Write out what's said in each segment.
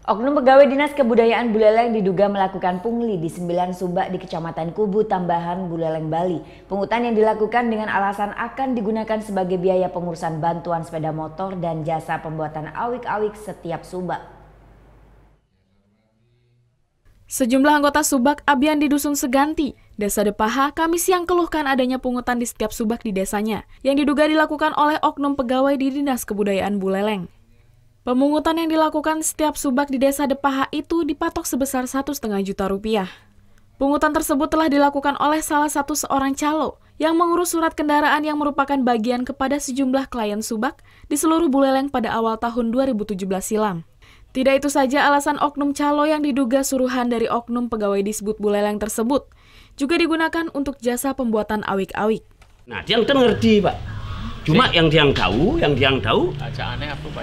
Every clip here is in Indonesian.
Oknum pegawai Dinas Kebudayaan Buleleng diduga melakukan pungli di 9 subak di Kecamatan Kubu Tambahan, Buleleng, Bali. Pungutan yang dilakukan dengan alasan akan digunakan sebagai biaya pengurusan bantuan sepeda motor dan jasa pembuatan awik-awik setiap subak. Sejumlah anggota subak Abian di Dusun Seganti, Desa Depaha, Kamis siang keluhkan adanya pungutan di setiap subak di desanya, yang diduga dilakukan oleh oknum pegawai di Dinas Kebudayaan Buleleng. Pemungutan yang dilakukan setiap subak di Desa Depaha itu dipatok sebesar Rp1,5 juta. Pungutan tersebut telah dilakukan oleh salah satu seorang calo yang mengurus surat kendaraan yang merupakan bagian kepada sejumlah klien subak di seluruh Buleleng pada awal tahun 2017 silam. Tidak itu saja, alasan oknum calo yang diduga suruhan dari oknum pegawai Disbud Buleleng tersebut juga digunakan untuk jasa pembuatan awik-awik. Nah, dia ngerti, Pak. Cuma yang dia tahu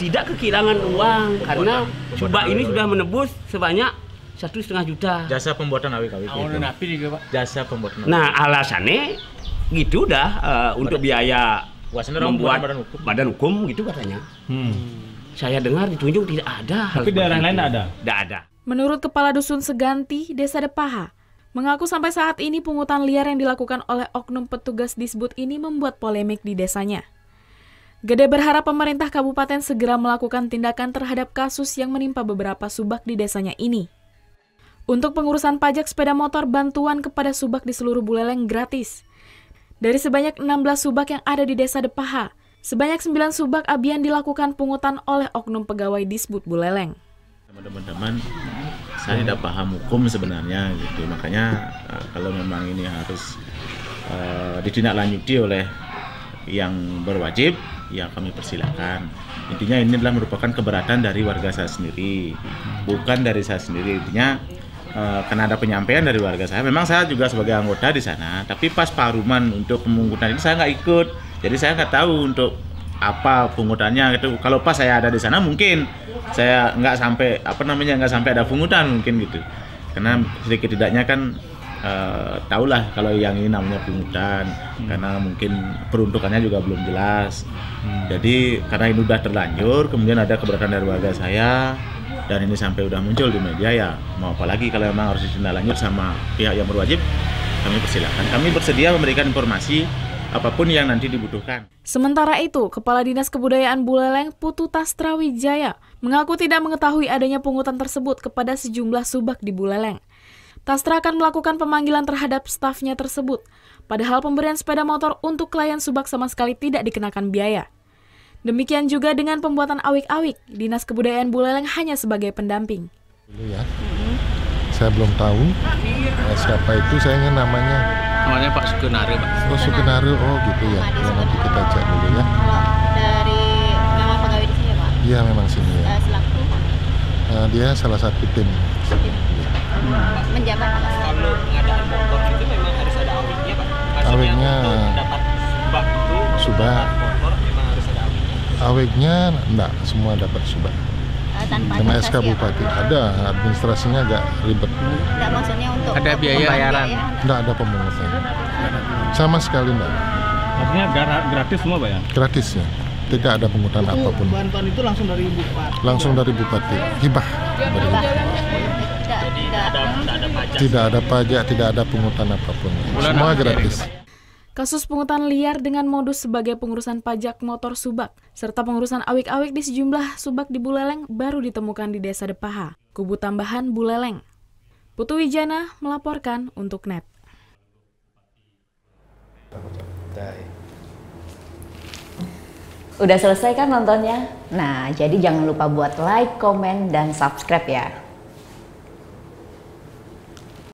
tidak kehilangan uang karena subak ini sudah menebus sebanyak Rp1,5 juta. Jasa pembuatan awik-awik itu. Jasa pembuatan. Nah, alasannya gitu untuk biaya membuat badan hukum gitu katanya. Saya dengar ditunjuk tidak ada. Tapi daerah lain tidak ada? Tidak ada. Menurut Kepala Dusun Seganti, Desa Depaha, mengaku sampai saat ini pungutan liar yang dilakukan oleh oknum petugas Disbud ini membuat polemik di desanya. Gede berharap pemerintah kabupaten segera melakukan tindakan terhadap kasus yang menimpa beberapa subak di desanya ini. Untuk pengurusan pajak sepeda motor, bantuan kepada subak di seluruh Buleleng gratis. Dari sebanyak 16 subak yang ada di Desa Depaha, sebanyak 9 subak Abian dilakukan pungutan oleh oknum pegawai Disbud Buleleng. Teman-teman, saya tidak paham hukum sebenarnya gitu. Makanya kalau memang ini harus ditindaklanjuti oleh yang berwajib, ya kami persilakan. Intinya ini adalah merupakan keberatan dari warga saya sendiri, bukan dari saya sendiri. Intinya karena ada penyampaian dari warga saya. Memang saya juga sebagai anggota di sana, tapi pas paruman untuk pemungutan ini saya nggak ikut. Jadi saya nggak tahu untuk apa pungutannya gitu. Kalau pas saya ada di sana mungkin saya nggak sampai nggak sampai ada pungutan mungkin gitu. Karena sedikit tidaknya kan tahulah kalau yang ini namanya pungutan, karena mungkin peruntukannya juga belum jelas. Jadi karena ini udah terlanjur, kemudian ada keberatan dari warga saya dan ini sampai udah muncul di media, ya mau apa lagi. Kalau memang harus ditindaklanjut sama pihak yang berwajib, kami persilakan. Kami bersedia memberikan informasi apapun yang nanti dibutuhkan. Sementara itu, Kepala Dinas Kebudayaan Buleleng Putu Tastrawijaya mengaku tidak mengetahui adanya pungutan tersebut kepada sejumlah subak di Buleleng. Tastra akan melakukan pemanggilan terhadap stafnya tersebut, padahal pemberian sepeda motor untuk klien subak sama sekali tidak dikenakan biaya. Demikian juga dengan pembuatan awik-awik, Dinas Kebudayaan Buleleng hanya sebagai pendamping. Ya, saya belum tahu siapa itu, saya ingin namanya. Namanya Pak Sukenari, Pak. Oh, Sukenari, oh gitu ya. Ya nanti kita cek dulu ya. Dari memang pegawai di sini ya, Pak? Iya, memang sini ya. Selaku? Dia salah satu tim. Menjabat apa? Kalau pengadaan motor itu memang harus ada awiknya, Pak. Awiknya dapat subak itu, subak. motor memang harus ada awiknya. Awiknya enggak, semua dapat subak. Tanpa Sama SK Bupati ada, administrasinya agak ribet. Enggak, maksudnya untuk Ada biaya pembayaran. Enggak ada pemungutan. Sama sekali enggak. Artinya gratis semua, Pak ya? Gratis ya. Tidak ada pungutan apapun. Bantuan itu langsung dari Bupati? Langsung dari Bupati. Hibah. Tidak ada pajak, tidak ada pungutan apapun. Semua gratis. Kasus pungutan liar dengan modus sebagai pengurusan pajak motor subak, serta pengurusan awik-awik di sejumlah subak di Buleleng baru ditemukan di Desa Depaha, Kubu Tambahan, Buleleng. Putu Wijana melaporkan untuk NET. Udah selesai kan nontonnya? Nah, jadi jangan lupa buat like, komen, dan subscribe ya.